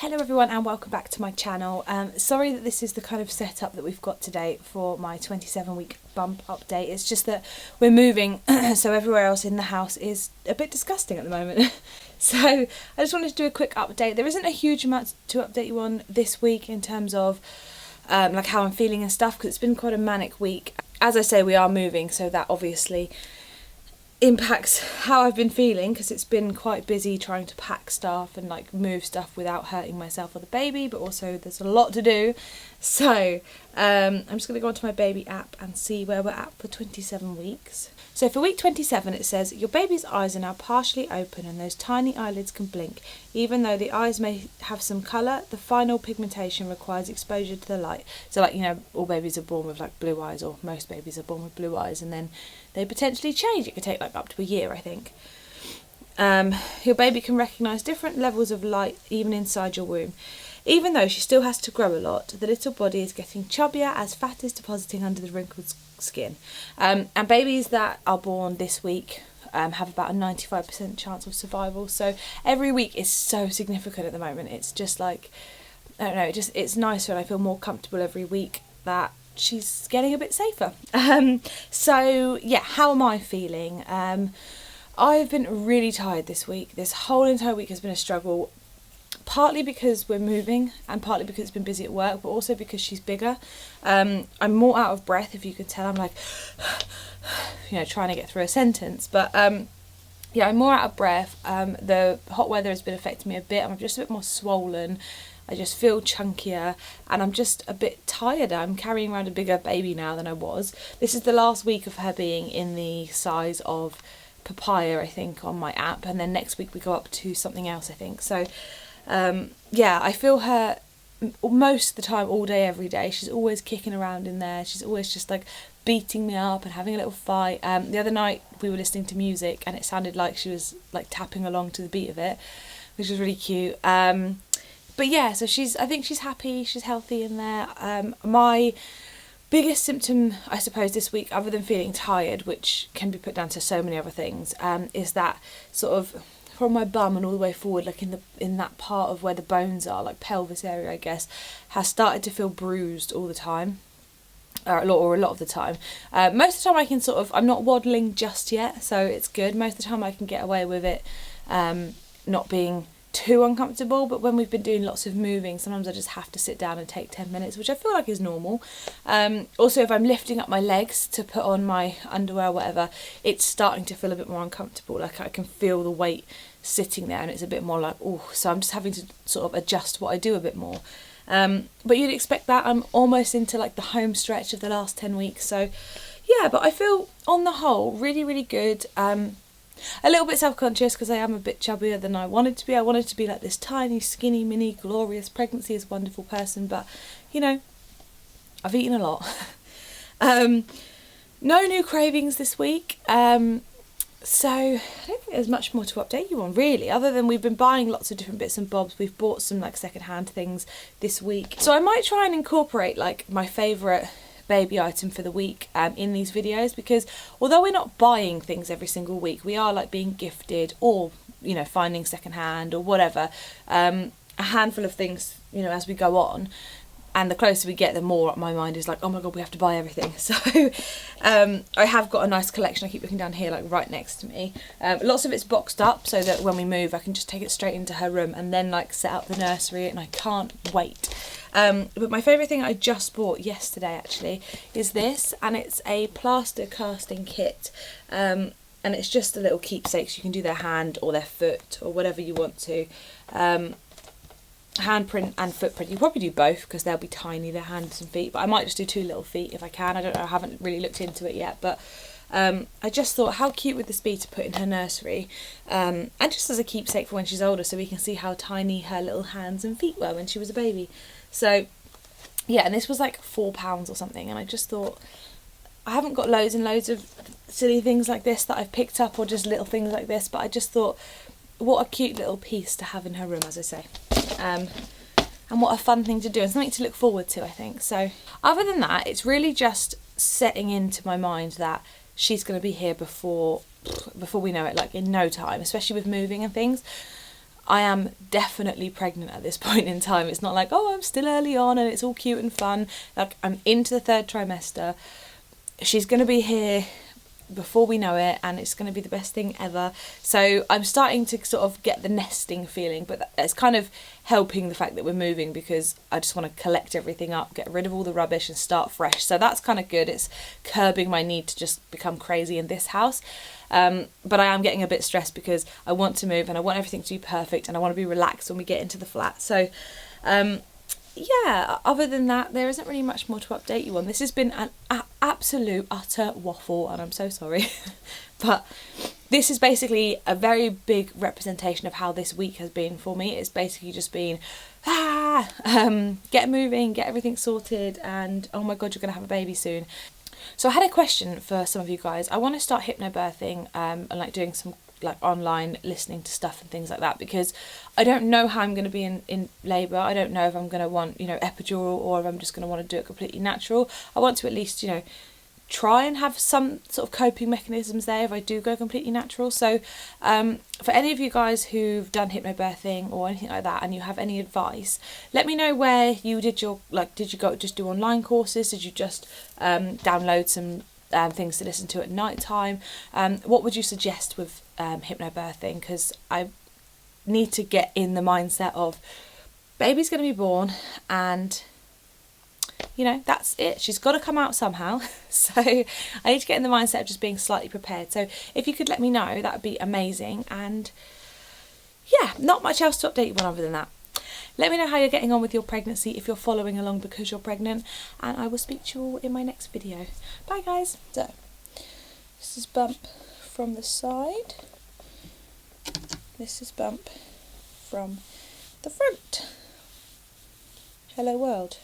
Hello everyone and welcome back to my channel. Sorry that this is the kind of setup that we've got today for my 27-week bump update. It's just that we're moving so everywhere else in the house is a bit disgusting at the moment. So I just wanted to do a quick update. There isn't a huge amount to update you on this week in terms of like how I'm feeling and stuff, because it's been quite a manic week. As I say, we are moving, so that obviously impacts how I've been feeling, because it's been quite busy trying to pack stuff and like move stuff without hurting myself or the baby, but also there's a lot to do. So I'm just going to go onto my baby app and see where we're at for 27 weeks. So for week 27 it says, your baby's eyes are now partially open and those tiny eyelids can blink. Even though the eyes may have some colour, the final pigmentation requires exposure to the light. So like, you know, all babies are born with like blue eyes, or most babies are born with blue eyes, and then they potentially change. It could take like up to a year, I think. Your baby can recognise different levels of light even inside your womb. Even though she still has to grow a lot, the little body is getting chubbier as fat is depositing under the wrinkled skin. And babies that are born this week have about a 95% chance of survival. So every week is so significant at the moment. It's just like, I don't know, it's nicer, and I feel more comfortable every week that she's getting a bit safer. So yeah, how am I feeling? I've been really tired this week. This whole entire week has been a struggle, partly because we're moving and partly because it's been busy at work, but also because she's bigger. I'm more out of breath, if you could tell. I'm like, you know, trying to get through a sentence, but yeah, I'm more out of breath. The hot weather has been affecting me a bit. I'm just a bit more swollen. I just feel chunkier and I'm just a bit tired. I'm carrying around a bigger baby now than I was. This is the last week of her being in the size of papaya, I think, on my app, and then next week we go up to something else, I think. So yeah, I feel her most of the time, all day, every day. She's always kicking around in there. She's always just like beating me up and having a little fight. The other night we were listening to music and it sounded like she was like tapping along to the beat of it, which was really cute. But yeah, so I think she's happy, she's healthy in there. My biggest symptom, I suppose, this week, other than feeling tired, which can be put down to so many other things, is that sort of from my bum and all the way forward, like in that part of where the bones are, like pelvis area, I guess, has started to feel bruised all the time. Or a lot of the time. Most of the time I can I'm not waddling just yet, so it's good. Most of the time I can get away with it not being too uncomfortable, but when we've been doing lots of moving, sometimes I just have to sit down and take 10 minutes, which I feel like is normal. Also, if I'm lifting up my legs to put on my underwear or whatever, it's starting to feel a bit more uncomfortable. Like I can feel the weight sitting there and it's a bit more like, oh, so I'm just having to sort of adjust what I do a bit more. But you'd expect that. I'm almost into like the home stretch of the last 10 weeks, so yeah, but I feel on the whole really, really good. A little bit self-conscious because I am a bit chubbier than I wanted to be. I wanted to be like this tiny, skinny, mini, glorious, pregnancy is a wonderful person, but you know, I've eaten a lot. No new cravings this week. So I don't think there's much more to update you on really, other than we've been buying lots of different bits and bobs. We've bought some like second-hand things this week, so I might try and incorporate like my favourite baby item for the week in these videos, because although we're not buying things every single week, we are like being gifted or, you know, finding secondhand or whatever, a handful of things, you know, as we go on. And the closer we get, the more my mind is like, oh my god, we have to buy everything. So I have got a nice collection. I keep looking down here, like right next to me. Lots of it's boxed up so that when we move, I can just take it straight into her room and then like set up the nursery, and I can't wait. But my favourite thing I just bought yesterday actually is this, and it's a plaster casting kit. And it's just a little keepsake, so you can do their hand or their foot or whatever you want to. Handprint and footprint. You probably do both because they'll be tiny, their hands and feet, but I might just do 2 little feet if I can. I don't know, I haven't really looked into it yet, but I just thought how cute would this be to put in her nursery, and just as a keepsake for when she's older, so we can see how tiny her little hands and feet were when she was a baby. So yeah, and this was like £4 or something, and I just thought, I haven't got loads and loads of silly things like this that I've picked up, or just little things like this, but I just thought, what a cute little piece to have in her room, as I say. And what a fun thing to do, and something to look forward to, I think. So other than that, it's really just setting into my mind that she's going to be here before we know it, like in no time, especially with moving and things. I am definitely pregnant at this point in time. It's not like, oh, I'm still early on and it's all cute and fun. Like, I'm into the 3rd trimester. She's going to be here before we know it, and it's going to be the best thing ever. So I'm starting to sort of get the nesting feeling, but it's kind of helping the fact that we're moving, because I just want to collect everything up, get rid of all the rubbish and start fresh. So that's kind of good. It's curbing my need to just become crazy in this house. But I am getting a bit stressed because I want to move and I want everything to be perfect and I want to be relaxed when we get into the flat. So yeah, other than that, there isn't really much more to update you on. This has been an absolute utter waffle, and I'm so sorry. But this is basically a very big representation of how this week has been for me. It's basically just been, get moving, get everything sorted, and oh my god, you're going to have a baby soon. So I had a question for some of you guys. I want to start hypnobirthing and like doing some like online listening to stuff and things like that, because I don't know how I'm going to be in labour. I don't know if I'm going to want, you know, epidural, or if I'm just going to want to do it completely natural. I want to at least, you know, try and have some sort of coping mechanisms there if I do go completely natural. So for any of you guys who've done hypnobirthing or anything like that and you have any advice, let me know where you did your, like, did you go just do online courses? Did you just download some things to listen to at night time? What would you suggest with hypnobirthing? Because I need to get in the mindset of baby's going to be born and, you know, that's it. She's got to come out somehow. So I need to get in the mindset of just being slightly prepared. So if you could let me know, that would be amazing. And yeah, not much else to update you on other than that. Let me know how you're getting on with your pregnancy, if you're following along because you're pregnant, and I will speak to you all in my next video. Bye guys. So this is Bump from the side. This is Bump from the front. Hello world.